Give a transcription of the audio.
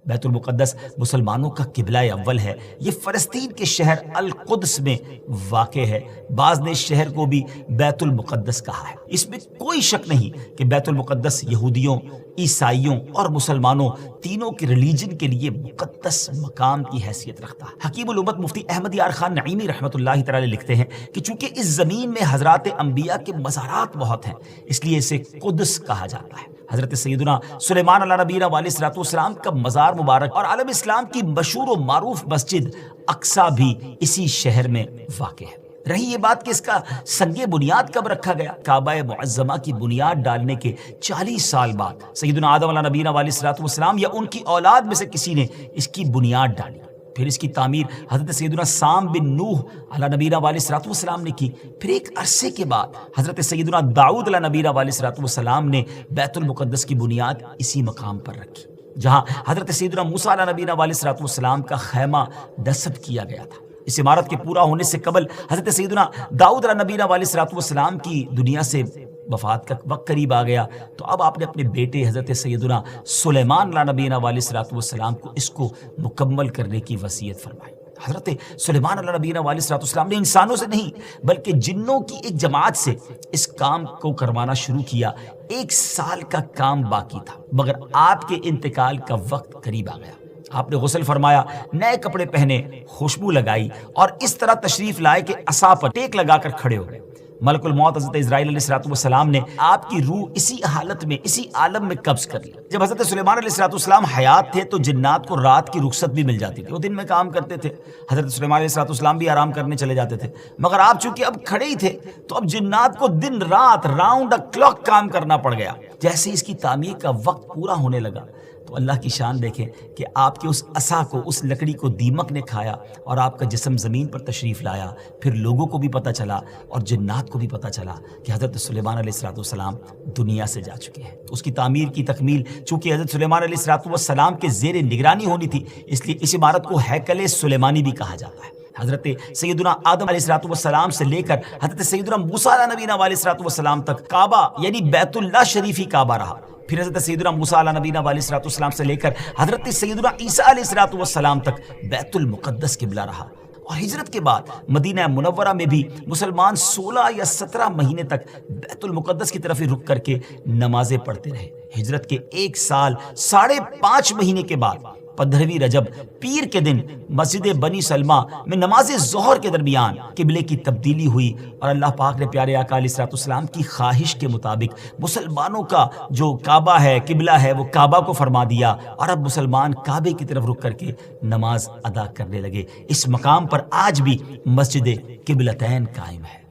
بیت المقدس مسلمانوں کا قبلہ اول ہے۔ یہ فلسطین کے شہر القدس میں واقع ہے۔ بعض نے اس شہر کو بھی بیت المقدس کہا ہے۔ اس میں کوئی شک نہیں کہ بیت المقدس یہودیوں، عیسائیوں اور مسلمانوں تینوں کے ریلیجن کے لیے مقدس مقام کی حیثیت رکھتا ہے۔ حکیم الامت مفتی احمد یار خان نعیمی رحمۃ اللہ تعالی لکھتے ہیں کہ چونکہ اس زمین میں حضرات انبیاء کے مزارات بہت ہیں، اس لیے اسے قدس کہا جاتا ہے۔ حضرت سیدنا سلیمان علیہ نبینا علیہ الصلوۃ والسلام کا مزار مبارک اور عالم اسلام کی مشہور و معروف مسجد اقصی بھی اسی شہر میں واقع ہے۔ رہی یہ بات کہ اس کا سنگ بنیاد کب رکھا گیا، کعبہ معظمہ کی بنیاد ڈالنے کے 40 سال بعد سیدنا آدم علیہ نبینا علیہ الصلوۃ والسلام یا ان کی اولاد میں سے کسی نے اس کی بنیاد ڈالی۔ پھر اس کی تعمیر حضرت سیدنا سام بن نوح علیہ نبینا علیہ الصلوۃ والسلام نے کی۔ پھر ایک عرصے کے بعد حضرت سیدنا داؤد علیہ نبینا علیہ الصلوۃ والسلام نے بیت المقدس کی بنیاد اسی مقام پر رکھی جہاں حضرت سیدنا موسیٰ علیہ نبینا علیہ الصلوۃ والسلام کا خیمہ نصب کیا گیا تھا۔ اس عمارت کے پورا ہونے سے قبل حضرت سیدنا داؤد علیہ نبینا علیہ الصلوۃ والسلام کی دنیا سے وفات کا وقت قریب آ گیا، تو اب آپ نے اپنے بیٹے حضرت سیدنا سلیمان علیہ نبینا علیہ الصلوۃ والسلام کو اس کو مکمل کرنے کی وصیت فرمائی۔ حضرت سلیمان علیہ نبینا علیہ الصلوۃ والسلام نے انسانوں سے نہیں بلکہ جنوں کی ایک جماعت سے اس کام کو کروانا شروع کیا۔ 1 سال کا کام باقی تھا مگر آپ کے انتقال کا وقت قریب آ گیا۔ آپ نے غسل فرمایا، نئے کپڑے پہنے، خوشبو لگائی اور اس طرح تشریف لائے کہ عصا پر ٹیک لگا کر کھڑے ہو گئے۔ ملک الموت حضرت اسرائیل علیہ السلام نے آپ کی روح اسی حالت میں، اسی عالم میں قبض کر لی۔ جب حضرت سلیمان علیہ السلام حیات تھے تو جنات کو رات کی رخصت بھی مل جاتی تھی، وہ دن میں کام کرتے تھے۔ حضرت سلیمان علیہ السلام بھی آرام کرنے چلے جاتے تھے، مگر آپ چونکہ اب کھڑے ہی تھے تو اب جنات کو دن رات راؤنڈ دا کلاک کام کرنا پڑ گیا۔ جیسے اس کی تعمیر کا وقت پورا ہونے لگا تو اللہ کی شان دیکھیں کہ آپ کے اس عصا کو، اس لکڑی کو دیمک نے کھایا اور آپ کا جسم زمین پر تشریف لایا۔ پھر لوگوں کو بھی پتہ چلا اور جنات کو بھی پتہ چلا کہ حضرت سلیمان علیہ السلام دنیا سے جا چکے ہیں۔ تو اس کی تعمیر کی تکمیل چونکہ حضرت سلیمان علیہ السلام کے زیر نگرانی ہونی تھی، اس لیے اس عمارت کو ہیکل سلیمانی بھی کہا جاتا ہے۔ حضرت سیدنا آدم علیہ السلام سے لے کر حضرت سیدنا موسیٰ علیہ نبینا علیہ السلام تک کعبہ یعنی بیت اللہ شریف ہی کعبہ رہا۔ پھر حضرت سیدنا موسیٰ علیہ نبینا علیہ السلام سے لے کر حضرت سیدنا عیسیٰ علیہ السلام تک بیت المقدس قبلہ رہا۔ اور ہجرت کے بعد مدینہ منورہ میں بھی مسلمان 16 یا 17 مہینے تک بیت المقدس کی طرف ہی رک کر کے نمازیں پڑھتے رہے۔ ہجرت کے 1 سال 5.5 مہینے کے بعد 15ویں رجب پیر کے دن مسجد بنی سلمہ میں نماز ظہر کے درمیان قبلے کی تبدیلی ہوئی اور اللہ پاک نے پیارے آقا علیہ السلام کی خواہش کے مطابق مسلمانوں کا جو کعبہ ہے، قبلہ ہے، وہ کعبہ کو فرما دیا اور اب مسلمان کعبے کی طرف رک کر کے نماز ادا کرنے لگے۔ اس مقام پر آج بھی مسجد قبلتین قائم ہے۔